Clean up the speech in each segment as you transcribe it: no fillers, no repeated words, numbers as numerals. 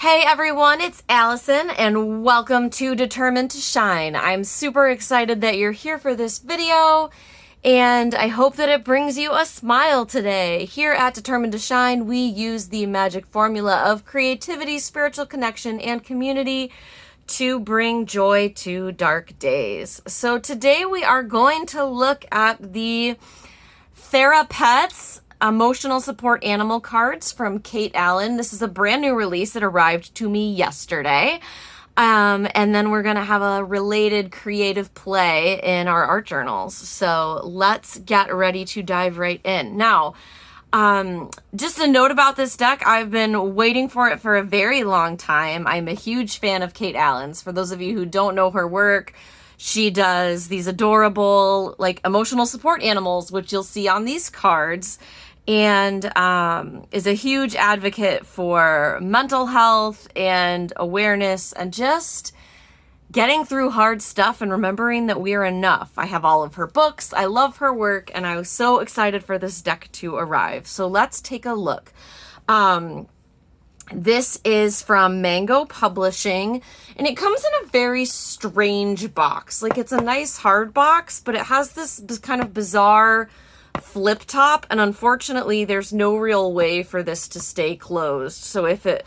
Hey everyone, it's Allison and welcome to Determined to Shine. I'm super excited that you're here for this video and I hope that it brings you a smile today. Here at Determined to Shine, we use the magic formula of creativity, spiritual connection, and community to bring joy to dark days. So today we are going to look at the Thera-Pets emotional support animal cards from Kate Allan. This is a brand new release. It arrived to me yesterday. And then we're going to have a related creative play in our art journals. So let's get ready to dive right in. Now, just a note about this deck. I've been waiting for it for a very long time. I'm a huge fan of Kate Allan's. For those of you who don't know her work, she does these adorable, like, emotional support animals, which you'll see on these cards, and is a huge advocate for mental health and awareness and just getting through hard stuff and remembering that we are enough. I have all of her books. I love her work, and I was so excited for this deck to arrive. So let's take a look. This is from Mango Publishing, and it comes in a very strange box. Like, it's a nice hard box, but it has this kind of bizarre flip top, and unfortunately there's no real way for this to stay closed. So if it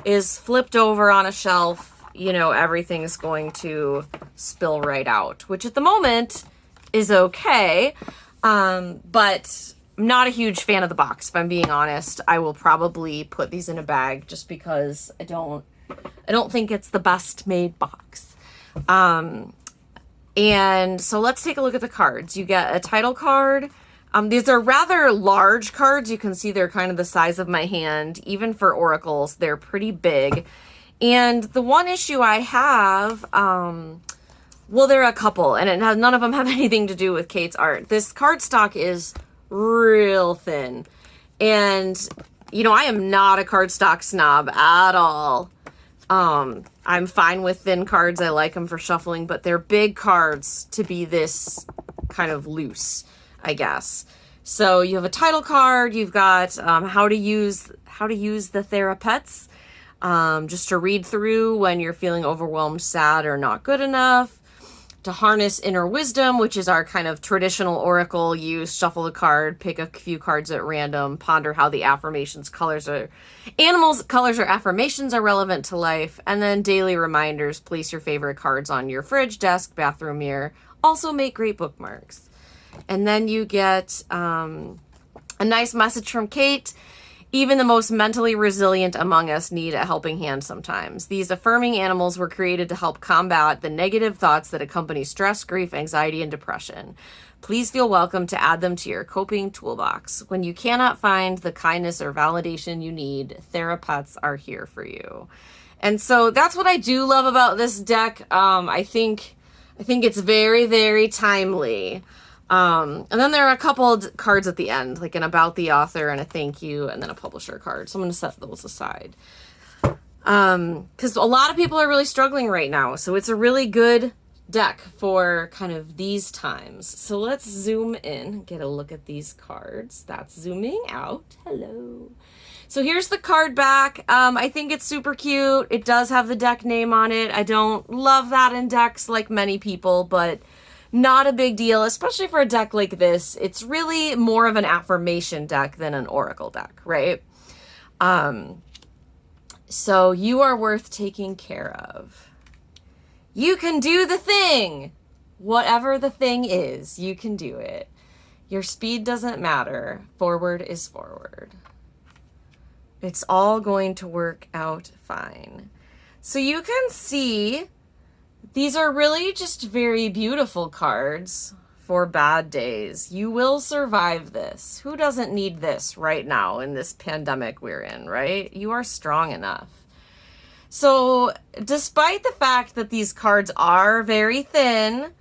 is flipped over on a shelf, you know, everything is going to spill right out, which at the moment is okay. But I'm not a huge fan of the box, if I'm being honest. I will probably put these in a bag just because I don't think it's the best made box. And so let's take a look at the cards. You get a title card. These are rather large cards. You can see they're kind of the size of my hand. Even for oracles, they're pretty big. And the one issue I have, well, there are a couple, and none of them have anything to do with Kate's art. This cardstock is real thin. And, you know, I am not a cardstock snob at all. I'm fine with thin cards. I like them for shuffling, but they're big cards to be this kind of loose, I guess. So you have a title card. You've got how to use the Thera-Pets, just to read through when you're feeling overwhelmed, sad, or not good enough. To harness inner wisdom, which is our kind of traditional oracle use. Shuffle a card, pick a few cards at random, ponder how the affirmations, colors, or affirmations are relevant to life. And then daily reminders. Place your favorite cards on your fridge, desk, bathroom mirror. Also make great bookmarks. And then you get a nice message from Kate. Even the most mentally resilient among us need a helping hand sometimes. These affirming animals were created to help combat the negative thoughts that accompany stress, grief, anxiety, and depression. Please feel welcome to add them to your coping toolbox. When you cannot find the kindness or validation you need, Thera-Pets are here for you. And so that's what I do love about this deck. I think it's very, very timely. And then there are a couple cards at the end, like an about the author and a thank you, and then a publisher card. So I'm going to set those aside. Because a lot of people are really struggling right now. So it's a really good deck for kind of these times. So let's zoom in, get a look at these cards. That's zooming out. Hello. So here's the card back. I think it's super cute. It does have the deck name on it. I don't love that in decks like many people, but not a big deal, especially for a deck like this. It's really more of an affirmation deck than an oracle deck, right? So you are worth taking care of. You can do the thing. Whatever the thing is, you can do it. Your speed doesn't matter. Forward is forward. It's all going to work out fine. So you can see these are really just very beautiful cards for bad days. You will survive this. Who doesn't need this right now in this pandemic we're in, right? You are strong enough. So despite the fact that these cards are very thin,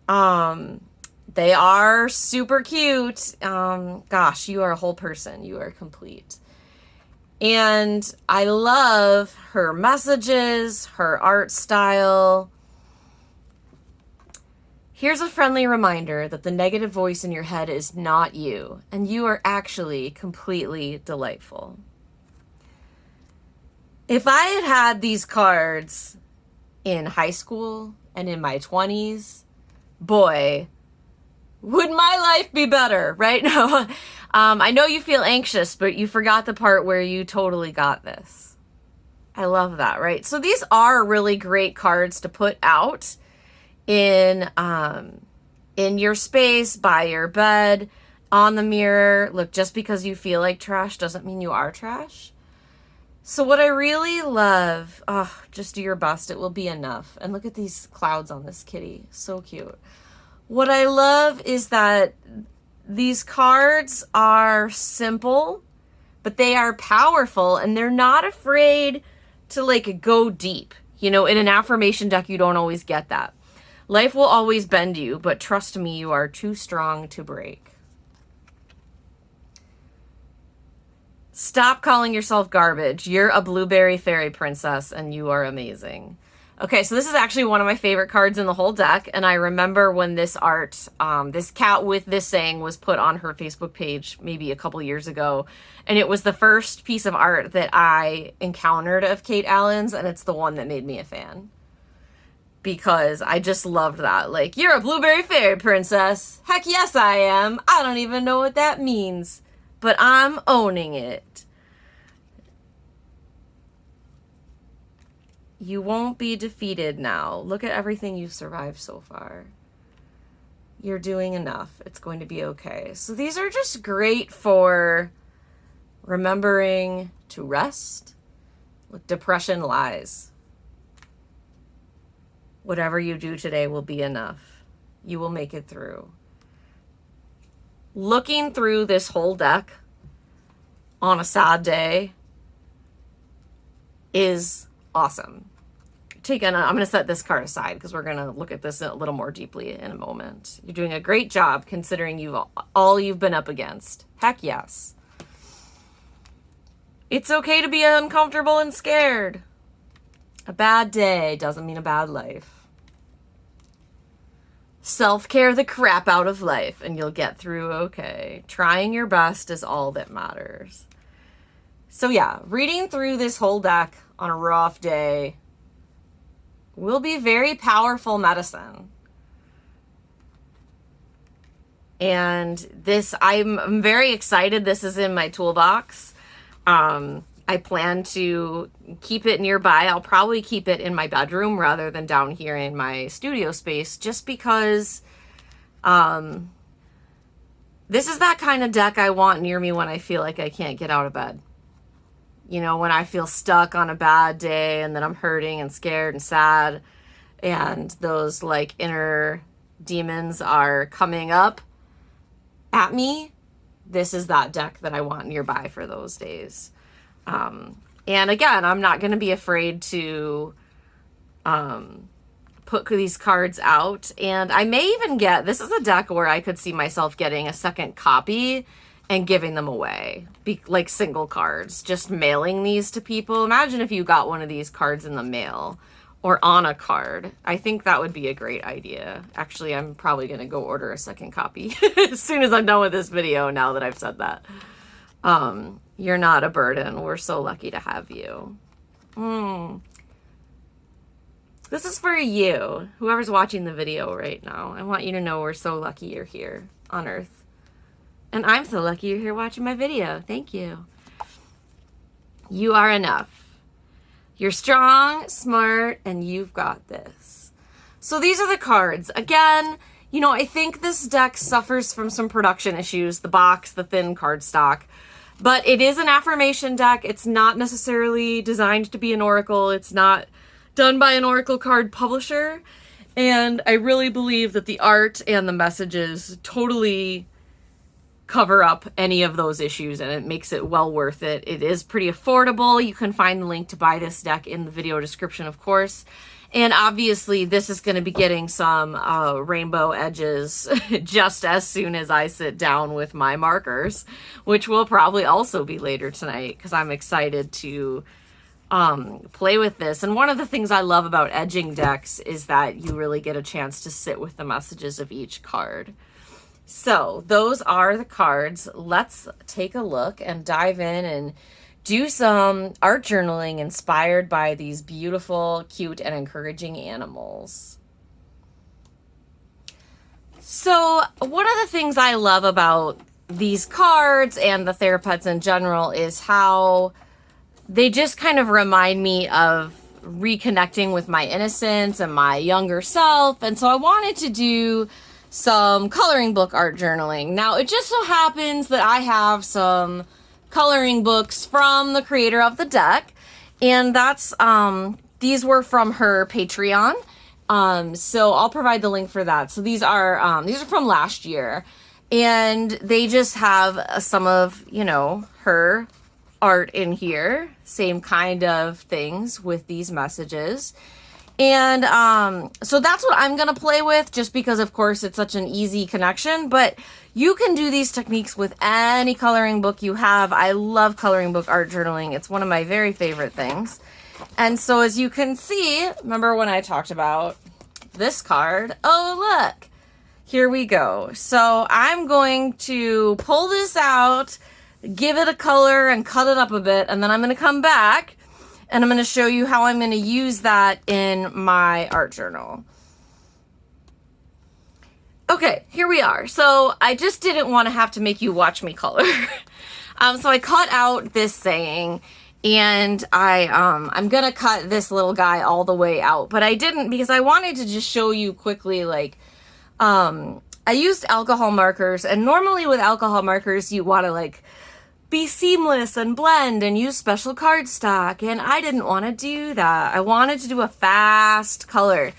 they are super cute. Gosh, you are a whole person. You are complete. And I love her messages, her art style. Here's a friendly reminder that the negative voice in your head is not you, and you are actually completely delightful. If I had had these cards in high school and in my 20s, boy, would my life be better, right? No, I know you feel anxious, but you forgot the part where you totally got this. I love that, right? So these are really great cards to put out in your space, by your bed, on the mirror. Look, just because you feel like trash doesn't mean you are trash. So what I really love, just do your best. It will be enough. And look at these clouds on this kitty. So cute. What I love is that these cards are simple, but they are powerful, and they're not afraid to like go deep. You know, in an affirmation deck, you don't always get that. Life will always bend you, but trust me, you are too strong to break. Stop calling yourself garbage. You're a blueberry fairy princess and you are amazing. Okay, so this is actually one of my favorite cards in the whole deck. And I remember when this art, this cat with this saying was put on her Facebook page maybe a couple years ago. And it was the first piece of art that I encountered of Kate Allan's. And it's the one that made me a fan. Because I just loved that. Like, you're a blueberry fairy princess. Heck yes, I am. I don't even know what that means, but I'm owning it. You won't be defeated now. Look at everything you've survived so far. You're doing enough. It's going to be okay. So these are just great for remembering to rest. Look, depression lies. Whatever you do today will be enough. You will make it through. Looking through this whole deck on a sad day is awesome. I'm going to set this card aside because we're going to look at this a little more deeply in a moment. You're doing a great job considering all you've been up against. Heck yes. It's okay to be uncomfortable and scared. A bad day doesn't mean a bad life. Self-care the crap out of life and you'll get through okay. Trying your best is all that matters. So yeah, reading through this whole deck on a rough day will be very powerful medicine. And this, I'm very excited. This is in my toolbox. I plan to keep it nearby. I'll probably keep it in my bedroom rather than down here in my studio space, just because this is that kind of deck I want near me when I feel like I can't get out of bed. You know, when I feel stuck on a bad day and that I'm hurting and scared and sad and those like inner demons are coming up at me, this is that deck that I want nearby for those days. And again, I'm not going to be afraid to put these cards out. And I may even this is a deck where I could see myself getting a second copy and giving them away, like single cards, just mailing these to people. Imagine if you got one of these cards in the mail or on a card. I think that would be a great idea. Actually, I'm probably going to go order a second copy as soon as I'm done with this video, now that I've said that. You're not a burden. We're so lucky to have you. This is for you, whoever's watching the video right now. I want you to know we're so lucky you're here on Earth. And I'm so lucky you're here watching my video. Thank you. You are enough. You're strong, smart, and you've got this. So these are the cards. Again, you know, I think this deck suffers from some production issues. The box, the thin cardstock. But it is an affirmation deck. It's not necessarily designed to be an oracle. It's not done by an oracle card publisher. And I really believe that the art and the messages totally cover up any of those issues, and it makes it well worth it. It is pretty affordable. You can find the link to buy this deck in the video description, of course. And obviously this is going to be getting some rainbow edges just as soon as I sit down with my markers, which will probably also be later tonight because I'm excited to play with this. And one of the things I love about edging decks is that you really get a chance to sit with the messages of each card. So those are the cards. Let's take a look and dive in and do some art journaling inspired by these beautiful, cute, and encouraging animals. So one of the things I love about these cards and the Thera-Pets in general is how they just kind of remind me of reconnecting with my innocence and my younger self. And so I wanted to do some coloring book art journaling. Now, it just so happens that I have some coloring books from the creator of the deck, and that's these were from her Patreon. So I'll provide the link for that. So these are from last year, and they just have some of, you know, her art in here, same kind of things with these messages. And so that's what I'm gonna play with, just because of course it's such an easy connection. But you can do these techniques with any coloring book you have. I love coloring book art journaling. It's one of my very favorite things. And so as you can see, remember when I talked about this card? Oh, look, here we go. So I'm going to pull this out, give it a color and cut it up a bit, and then I'm going to come back and I'm going to show you how I'm going to use that in my art journal. Okay, here we are. So I just didn't want to have to make you watch me color. So I cut out this saying, and I'm going to cut this little guy all the way out, but I didn't because I wanted to just show you quickly, like, I used alcohol markers, and normally with alcohol markers, you want to like be seamless and blend and use special cardstock, and I didn't want to do that. I wanted to do a fast color,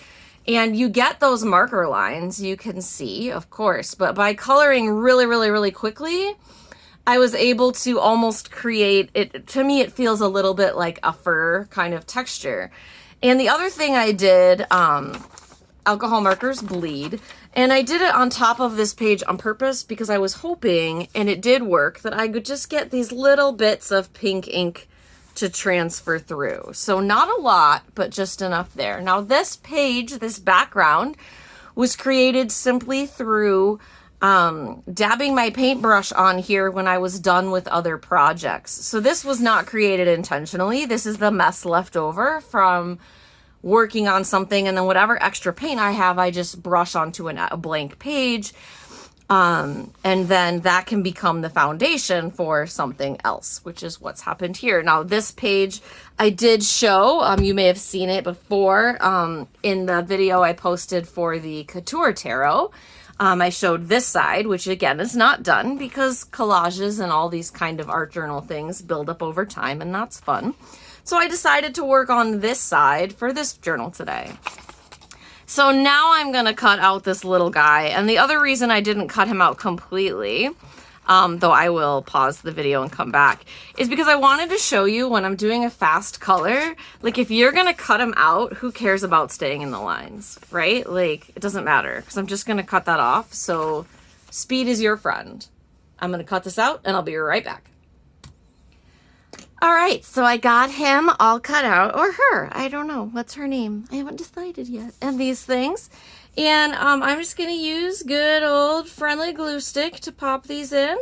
and you get those marker lines, you can see, of course, but by coloring really, really, really quickly, I was able to almost create it. To me, it feels a little bit like a fur kind of texture. And the other thing I did, alcohol markers bleed, and I did it on top of this page on purpose because I was hoping, and it did work, that I could just get these little bits of pink ink to transfer through. So not a lot, but just enough there. Now this page, this background, was created simply through dabbing my paintbrush on here when I was done with other projects. So this was not created intentionally. This is the mess left over from working on something, and then whatever extra paint I have, I just brush onto a blank page, and then that can become the foundation for something else, which is what's happened here. Now this page I did show, you may have seen it before in the video I posted for the Couture Tarot. I showed this side, which again is not done because collages and all these kind of art journal things build up over time, and that's fun. So I decided to work on this side for this journal today. So now I'm going to cut out this little guy. And the other reason I didn't cut him out completely, though I will pause the video and come back, is because I wanted to show you when I'm doing a fast color, like if you're going to cut him out, who cares about staying in the lines, right? Like it doesn't matter because I'm just going to cut that off. So speed is your friend. I'm going to cut this out and I'll be right back. All right, so I got him all cut out, or her. I don't know. What's her name? I haven't decided yet. And these things. And I'm just going to use good old friendly glue stick to pop these in.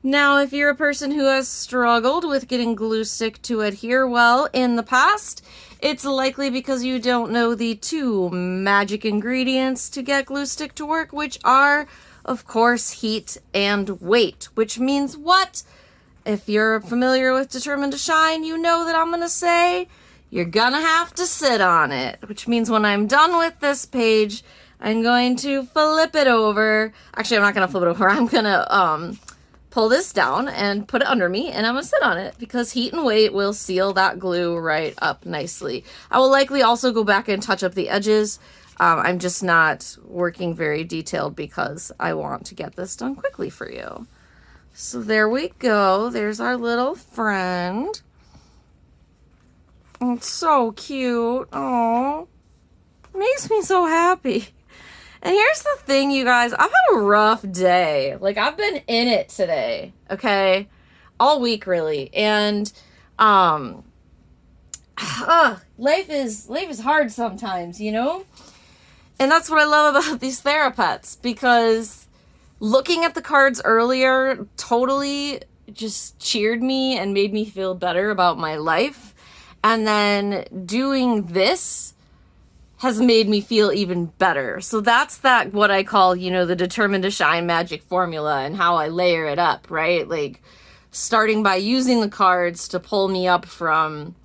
Now, if you're a person who has struggled with getting glue stick to adhere well in the past, it's likely because you don't know the two magic ingredients to get glue stick to work, which are, of course, heat and weight, which means what? If you're familiar with Determined to Shine, you know that I'm going to say you're going to have to sit on it, which means when I'm done with this page, I'm going to flip it over. Actually, I'm not going to flip it over. I'm going to pull this down and put it under me, and I'm going to sit on it because heat and weight will seal that glue right up nicely. I will likely also go back and touch up the edges. I'm just not working very detailed because I want to get this done quickly for you. So there we go. There's our little friend. It's so cute. Oh, makes me so happy. And here's the thing, you guys. I've had a rough day. Like, I've been in it today, okay? All week, really. And life is hard sometimes, you know? And that's what I love about these Thera-Pets, because looking at the cards earlier totally just cheered me and made me feel better about my life. And then doing this has made me feel even better. So that's that, what I call, you know, the determined to shine magic formula, and how I layer it up, right? Like starting by using the cards to pull me up from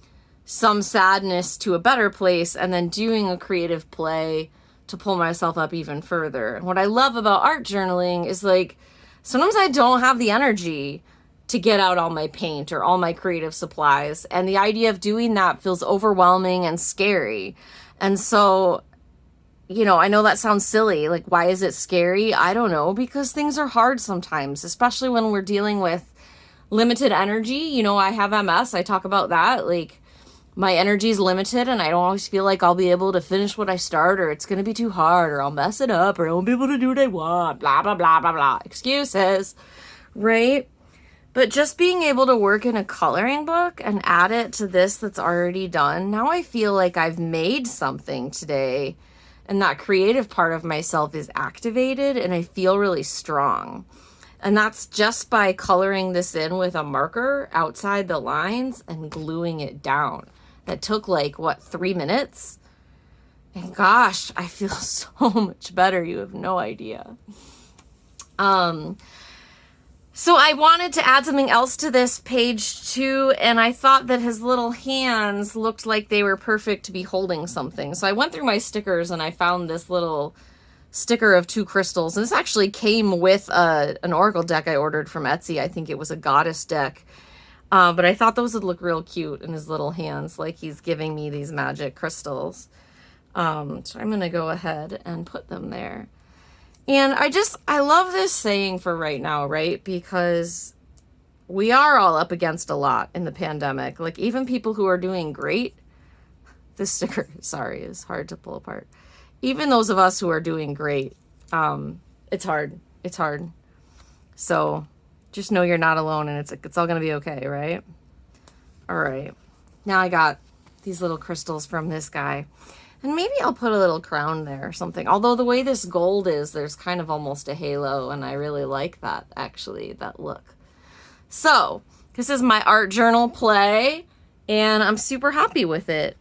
some sadness to a better place, and then doing a creative play to pull myself up even further. And what I love about art journaling is, like, sometimes I don't have the energy to get out all my paint or all my creative supplies, and the idea of doing that feels overwhelming and scary. And so, you know, I know that sounds silly. Like, why is it scary? I don't know, because things are hard sometimes, especially when we're dealing with limited energy. You know, I have MS. I talk about that. Like, my energy is limited, and I don't always feel like I'll be able to finish what I start, or it's going to be too hard, or I'll mess it up, or I won't be able to do what I want, blah, blah, blah, blah, blah. Excuses, right? But just being able to work in a coloring book and add it to this that's already done, now I feel like I've made something today, and that creative part of myself is activated, and I feel really strong. And that's just by coloring this in with a marker outside the lines and gluing it down. That took like, what, 3 minutes? And gosh, I feel so much better. You have no idea. So I wanted to add something else to this page too, and I thought that his little hands looked like they were perfect to be holding something. So I went through my stickers and I found this little sticker of 2 crystals. And this actually came with an oracle deck I ordered from Etsy. I think it was a goddess deck. But I thought those would look real cute in his little hands, like he's giving me these magic crystals. So I'm going to go ahead and put them there. And I love this saying for right now, right? Because we are all up against a lot in the pandemic. Like, even people who are doing great, this sticker, sorry, is hard to pull apart. Even those of us who are doing great, it's hard. It's hard. So just know you're not alone, and it's all going to be okay, right? All right. Now I got these little crystals from this guy. And maybe I'll put a little crown there or something. Although the way this gold is, there's kind of almost a halo, and I really like that, actually, that look. So, this is my art journal play, and I'm super happy with it.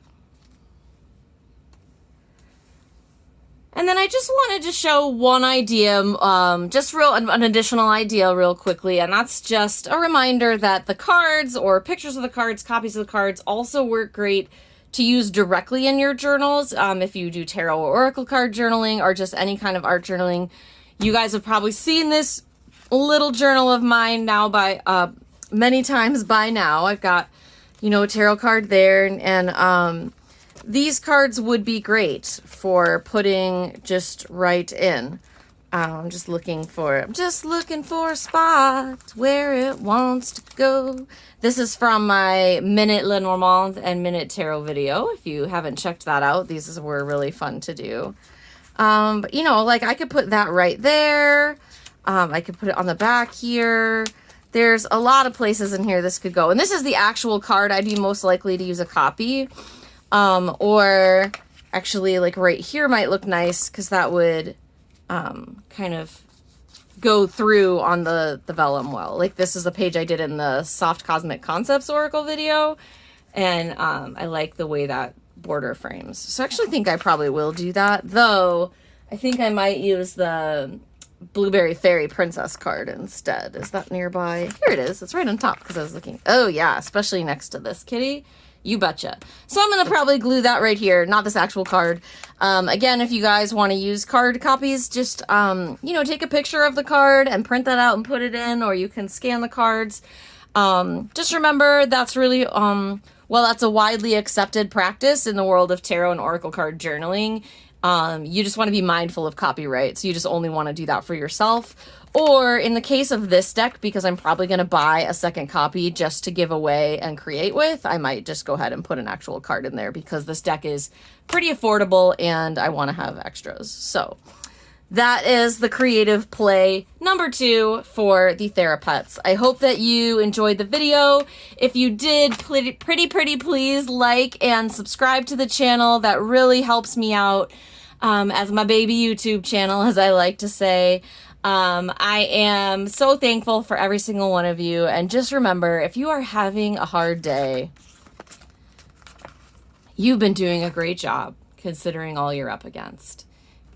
And then I just wanted to show one idea, an additional idea real quickly, and that's just a reminder that the cards or pictures of the cards, copies of the cards also work great to use directly in your journals. If you do tarot or oracle card journaling, or just any kind of art journaling. You guys have probably seen this little journal of mine now many times by now. I've got, you know, a tarot card there, and these cards would be great for putting just right in. I'm just looking for a spot where it wants to go. This is from my Minute Lenormand and Minute Tarot video. If you haven't checked that out, these were really fun to do. But, you know, like, I could put that right there. I could put it on the back here. There's a lot of places in here this could go. And this is the actual card I'd be most likely to use a copy. Or actually, like, right here might look nice, because that would kind of go through on the vellum well. Like, this is a page I did in the Soft Cosmic Concepts Oracle video, and I like the way that border frames. So I actually think I probably will do that, though I think I might use the Blueberry Fairy Princess card instead. Is that nearby? Here it is. It's right on top, because I was looking. Oh yeah, especially next to this kitty. You betcha. So I'm going to probably glue that right here, not this actual card. Again, if you guys want to use card copies, just, you know, take a picture of the card and print that out and put it in, or you can scan the cards. Just remember, that's really, well, that's a widely accepted practice in the world of tarot and oracle card journaling. You just want to be mindful of copyright, so you just only want to do that for yourself. Or in the case of this deck, because I'm probably going to buy a second copy just to give away and create with, I might just go ahead and put an actual card in there, because this deck is pretty affordable and I want to have extras. So that is the creative play number 2 for the Thera-Pets. I hope that you enjoyed the video. If you did, pretty please like and subscribe to the channel. That really helps me out as my baby YouTube channel, as I like to say. I am so thankful for every single one of you. And just remember, if you are having a hard day, you've been doing a great job considering all you're up against.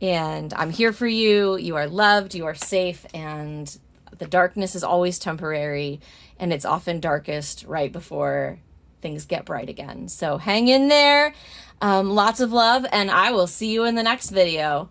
And I'm here for you. You are loved, you are safe, and the darkness is always temporary, and it's often darkest right before things get bright again. So hang in there. Lots of love, and I will see you in the next video.